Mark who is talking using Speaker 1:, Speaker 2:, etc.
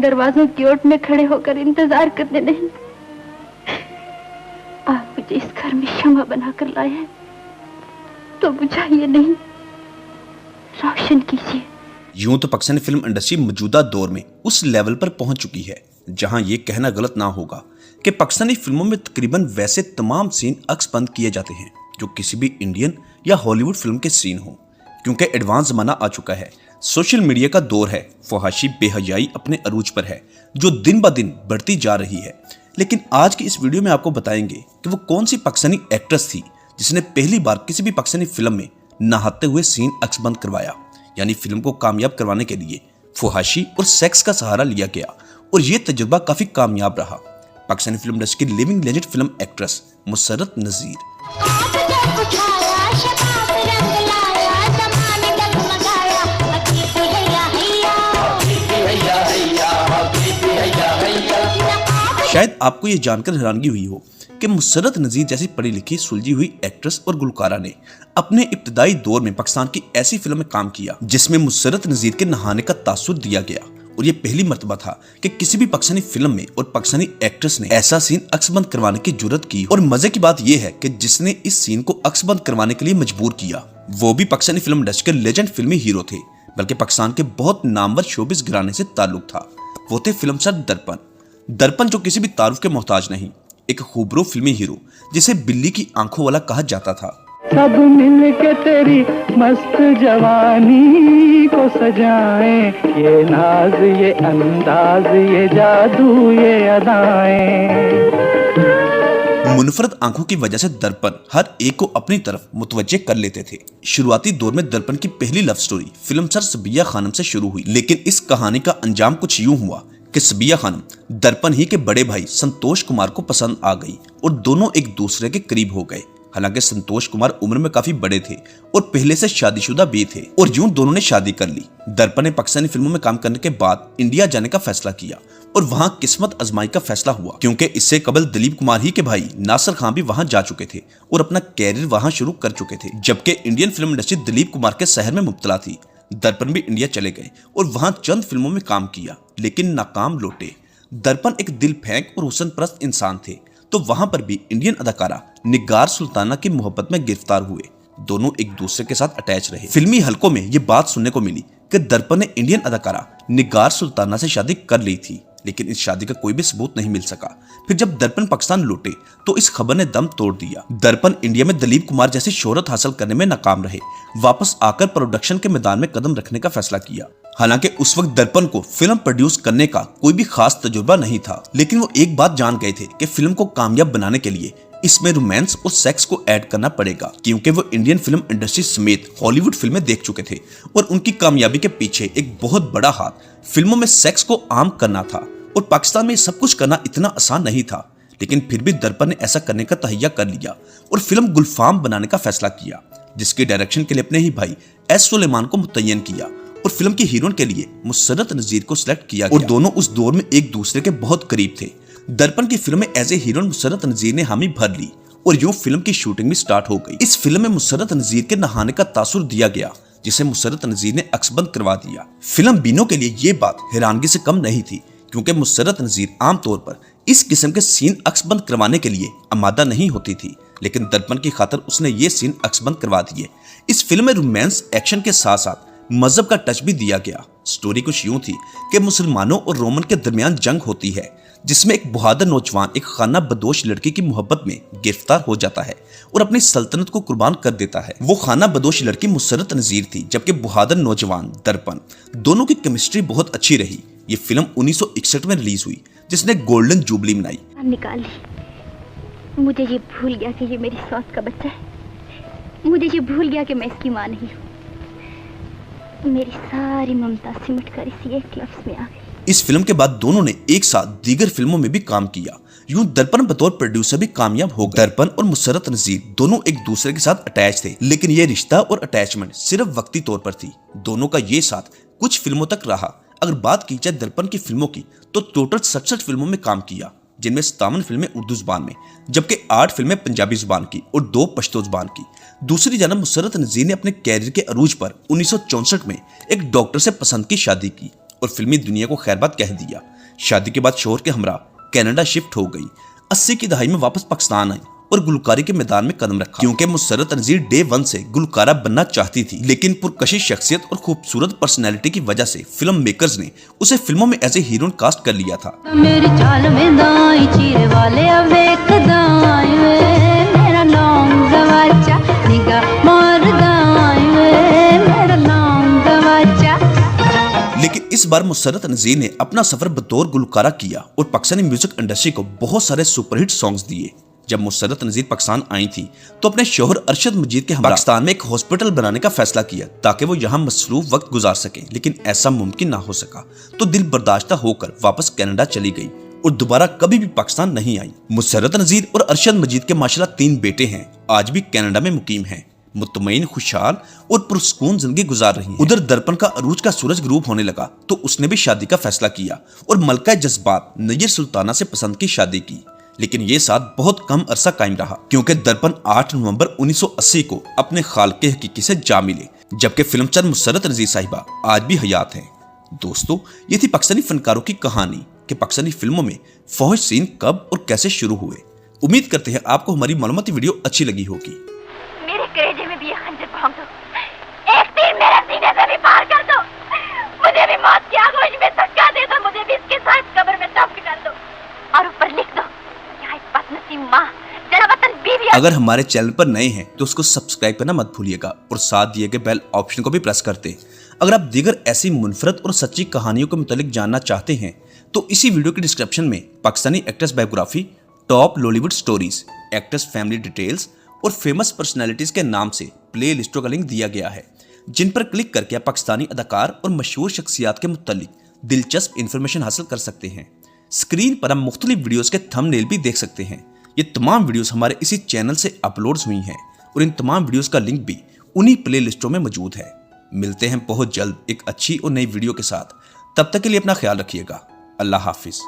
Speaker 1: दरवाजों की ओट में खड़े होकर इंतजार करने नहीं, आप मुझे इस घर में शमा बनाकर लाए हैं, तो बुझाइए नहीं, रोशन कीजिए।
Speaker 2: यूं तो पाकिस्तानी फिल्म इंडस्ट्री मौजूदा दौर में उस लेवल पर पहुंच चुकी है जहां ये कहना गलत ना होगा कि पाकिस्तानी फिल्मों में तकरीबन वैसे तमाम सीन अक्सबंद किए जाते हैं जो किसी भी इंडियन या हॉलीवुड फिल्म के सीन हो, क्योंकि एडवांस जमाना आ चुका है। सोशल मीडिया का दौर है, फहाशी बेहयाई अपने अरूज पर है जो दिन ब दिन बढ़ती जा रही है। लेकिन आज की इस वीडियो में आपको बताएंगे कि वो कौन सी पाकिस्तानी एक्ट्रेस थी जिसने पहली बार किसी भी पाकिस्तानी फिल्म में नहाते हुए सीन अक्सबंद करवाया, यानी फिल्म को कामयाब करवाने के लिए फहाशी और सेक्स का सहारा लिया गया और ये तजुर्बा काफी कामयाब रहा। पाकिस्तानी फिल्म इंडस्ट्री की living legend film actress Musarrat Nazir. शायद आपको ये जानकर हैरानगी हुई हो कि मुसर्रत नज़ीर जैसी पढ़ी लिखी सुलझी हुई एक्ट्रेस और गुलकारा ने अपने इब्तदाई दौर में पाकिस्तान की ऐसी फिल्म में काम किया जिसमें मुसर्रत नज़ीर के नहाने का तासुर दिया गया, और ये पहली मर्तबा था कि किसी भी पाकिस्तानी फिल्म में और पाकिस्तानी एक्ट्रेस ने ऐसा सीन अक्सबंद करवाने की जुर्रत की। और मजे की बात यह है कि जिसने इस सीन को अक्सबंद करवाने के लिए मजबूर किया वो भी पाकिस्तानी फिल्म इंडस्ट्री के लेजेंड फिल्मी हीरो थे, बल्कि पाकिस्तान के बहुत नामवर शोबिस घराने से ताल्लुक था। वो थे फिल्मसाज दर्पण जो किसी भी तारुफ के मोहताज नहीं, एक खूबरो फिल्मी हीरो जिसे बिल्ली की आंखों वाला कहा जाता था।
Speaker 3: सब मिल के तेरी मस्त जवानी को सजाएं, ये नाज ये अंदाज ये जादू ये अदाएं।
Speaker 2: मुनफरद आंखों की वजह से दर्पण हर एक को अपनी तरफ मुतवज्जे कर लेते थे। शुरुआती दौर में दर्पण की पहली लव स्टोरी फिल्मसर सबिया खानम से शुरू हुई, लेकिन इस कहानी का अंजाम कुछ यूं हुआ कि सबिया खानम दर्पण ही के बड़े भाई संतोष कुमार को पसंद आ गई और दोनों एक दूसरे के करीब हो गए। हालांकि संतोष कुमार उम्र में काफी बड़े थे और पहले से शादीशुदा भी थे, और यूं दोनों ने शादी कर ली। दर्पण ने पाकिस्तानी फिल्मों में काम करने के बाद इंडिया जाने का फैसला किया और वहां किस्मत आजमाई का फैसला हुआ, क्योंकि इससे कबल दिलीप कुमार ही के भाई नासिर खान भी वहां जा चुके थे और अपना कैरियर वहां शुरू कर चुके थे। जबकि Indian film industry Dilip Kumar के शहर में मुब्तला थी, दर्पण भी इंडिया चले गए और वहां चंद फिल्मों में काम किया, लेकिन नाकाम लौटे। दर्पण एक दिल फेंक और हुस्न परस्त इंसान थे, तो वहां पर भी इंडियन अदाकारा निगार सुल्ताना की मोहब्बत में गिरफ्तार हुए। दोनों एक दूसरे के साथ अटैच रहे। फिल्मी हलकों में ये बात सुनने को मिली कि दर्पण ने इंडियन अदाकारा निगार सुल्ताना से शादी कर ली थी, लेकिन इस शादी का कोई भी सबूत नहीं मिल सका। फिर जब दर्पण पाकिस्तान लौटे तो इस खबर ने दम तोड़ दिया। दर्पण इंडिया में दिलीप कुमार जैसी शोहरत हासिल करने में नाकाम रहे, वापस आकर प्रोडक्शन के मैदान में कदम रखने का फैसला किया। हालांकि उस वक्त दर्पण को फिल्म प्रोड्यूस करने का कोई भी खास तजुर्बा नहीं था, लेकिन वो एक बात जान गए थे कि फिल्म को कामयाब बनाने के लिए इसमें रोमांस और सेक्स को ऐड करना पड़ेगा, क्योंकि वो इंडियन फिल्म इंडस्ट्री समेत हॉलीवुड फिल्में देख चुके थे और उनकी कामयाबी के पीछे एक बहुत बड़ा हाथ फिल्मों में सेक्स को आम करना था। और पाकिस्तान में सब कुछ करना इतना आसान नहीं था, लेकिन फिर भी दर्पण ने ऐसा करने का तहैया कर लिया और फिल्म गुलफाम बनाने का फैसला किया, जिसके डायरेक्शन के लिए अपने ही भाई एस सुलेमान को मुतय्यन किया और फिल्म की हीरोइन के लिए मुसर्रत नज़ीर को सिलेक्ट किया गया। और दोनों उस दौर में एक दूसरे के बहुत करीब थे। दर्पण की फिल्म में एज ए हीरोइन मुसर्रत नज़ीर ने हामी भर ली और यूं फिल्म की शूटिंग भी स्टार्ट हो गई। इस फिल्म में मुसर्रत नज़ीर के नहाने का तासुर दिया गया, जिसे मुसर्रत नज़ीर ने अक्सबंद करवा दिया। फिल्म बीनों के लिए ये बात हैरानगी से कम नहीं थी, क्योंकि मुसर्रत नज़ीर आमतौर पर इस किस्म के सीन अक्सबंद करवाने के लिए आमादा नहीं होती थी, लेकिन दर्पण की खातर उसने ये सीन अक्सबंद करवा दिए। इस फिल्म में रोमांस एक्शन के साथ साथ मजहब का टच भी दिया गया। स्टोरी कुछ यूं थी कि मुसलमानों और रोमन के दरमियान जंग होती है, जिसमें एक बहादुर नौजवान एक खाना बदोश लड़की की मोहब्बत में गिरफ्तार हो जाता है और अपनी सल्तनत को कुर्बान कर देता है। वो खाना बदोश लड़की मुसर्रत नज़ीर थी, जबकि बहादुर नौजवान दर्पण। दोनों की केमिस्ट्री बहुत अच्छी रही। ये फिल्म 1961 में रिलीज हुई, जिसने गोल्डन जुबली मनाई।
Speaker 1: निकाल ली। मुझे ये भूल गया कि ये मेरी सौत का बच्चा है। मुझे ये भूल गया कि मैं इसकी माँ नहीं हूँ। मेरी सारी ममता सिमट कर इसी एक लफ्ज में आ गई।
Speaker 2: इस फिल्म के बाद दोनों ने एक साथ दीगर फिल्मों में भी काम किया। यूं दर्पण बतौर प्रोड्यूसर भी कामयाब हो गए। दर्पण और मुसर्रत नज़ीर दोनों एक दूसरे के साथ अटैच थे, लेकिन ये रिश्ता और अटैचमेंट सिर्फ वक्ती तौर पर थी। दोनों का ये साथ कुछ फिल्मों तक रहा। अगर बात की जाए दर्पण की फिल्मों की, तो टोटल 67 फिल्मों में काम किया, जिनमें 57 फिल्में उर्दू जुबान में, जबकि 8 फिल्में पंजाबी जुबान की और 2 पश्तो जुबान की। दूसरी जानब मुसर्रत नज़ीर ने अपने कैरियर के अरूज पर 1964 में एक डॉक्टर से पसंद की शादी की और फिल्मी दुनिया को खैरबाद कह दिया। शादी के बाद शोहर के हमरा कनाडा शिफ्ट हो गई। 80 की दहाई में वापस पाकिस्तान आई और गुलकारी के मैदान में कदम रखा, क्योंकि मुसर्रत नज़ीर डे 1 से गुलकारा बनना चाहती थी, लेकिन पुरकशिश शख्सियत और खूबसूरत पर्सनैलिटी की वजह से फिल्म मेकर्स ने उसे फिल्मों में एज ए हीरोइन कास्ट कर लिया था।
Speaker 4: मेरी चाल में दाई चीरे वाले अब एक दाई मेरा नाम गवाचा निगा मार दाई मेरा नाम गवाचा।
Speaker 2: लेकिन इस बार मुसर्रत नज़ीर ने अपना सफर बतौर गुलकारा किया और पाकिस्तानी म्यूजिक इंडस्ट्री को बहुत सारे सुपरहिट सॉन्ग्स दिए। जब मुसर्रत नज़ीर पाकिस्तान आई थी तो अपने शौहर अरशद मजीद के हमरा पाकिस्तान में एक हॉस्पिटल बनाने का फैसला किया ताकि वो यहाँ मसरूफ वक्त गुजार सके, लेकिन ऐसा मुमकिन ना हो सका तो दिल बर्दाश्ता होकर वापस कनाडा चली गई और दोबारा कभी भी पाकिस्तान नहीं आई। मुसर्रत नज़ीर और अरशद मजीद के माशाल्लाह 3 बेटे हैं, आज भी कनाडा में मुकीम हैं, मुतमईन, खुशहाल और पुरसकून जिंदगी गुजार रही हैं। उधर दर्पण का अरूज का सूरज ग्रूब होने लगा तो उसने भी शादी का फैसला किया और मलका जज्बात नय्यर सुल्ताना से पसंद की शादी की, लेकिन ये साथ बहुत कम अरसा कायम रहा क्योंकि दर्पण 8 नवंबर 1980 को अपने खालके हकीकी से जा मिले, जबकि फिल्मचर मुसर्रत नज़ीर साहिबा आज भी हयात हैं। दोस्तों, ये थी पाकिस्तानी फनकारों की कहानी कि पाकिस्तानी फिल्मों में फौज सीन कब और कैसे शुरू हुए। उम्मीद करते हैं आपको हमारी मालूमाती वीडियो अच्छी लगी होगी।
Speaker 1: मेरे कलेजे में भी ये खंजर भोंक दो, एक तीर मेरे सीने से भी पार कर दो, मुझे भी मौत की आगोश में धक्का दे दो, मुझे भी इसके साथ कब्र में दफन कर दो और ऊपर लिख दो माँ, जरा वतन बीवी।
Speaker 2: अगर हमारे चैनल पर नए हैं तो उसको सब्सक्राइब करना मत भूलिएगा और साथ दिए गए बेल ऑप्शन को भी प्रेस कर दें। अगर आप दीगर ऐसी मुनफरद और सच्ची कहानियों के मुतालिक जानना चाहते हैं तो इसी वीडियो के डिस्क्रिप्शन में Pakistani actress biography, top Lollywood stories, actress family details और फेमस पर्सनैलिटीज के नाम से प्ले लिस्टों का लिंक दिया गया है, जिन पर क्लिक करके आप पाकिस्तानी अदाकार और मशहूर शख्सियात के मुतालिक दिलचस्प इंफॉर्मेशन हासिल कर सकते हैं। स्क्रीन पर हम मुख्तलिफ वीडियोस के थंबनेल भी देख सकते हैं। ये तमाम वीडियोस हमारे इसी चैनल से अपलोड्स हुई हैं और इन तमाम वीडियोस का लिंक भी उन्हीं प्ले लिस्टों में मौजूद है। मिलते हैं बहुत जल्द एक अच्छी और नई वीडियो के साथ। तब तक के लिए अपना ख्याल रखिएगा। अल्लाह हाफिज।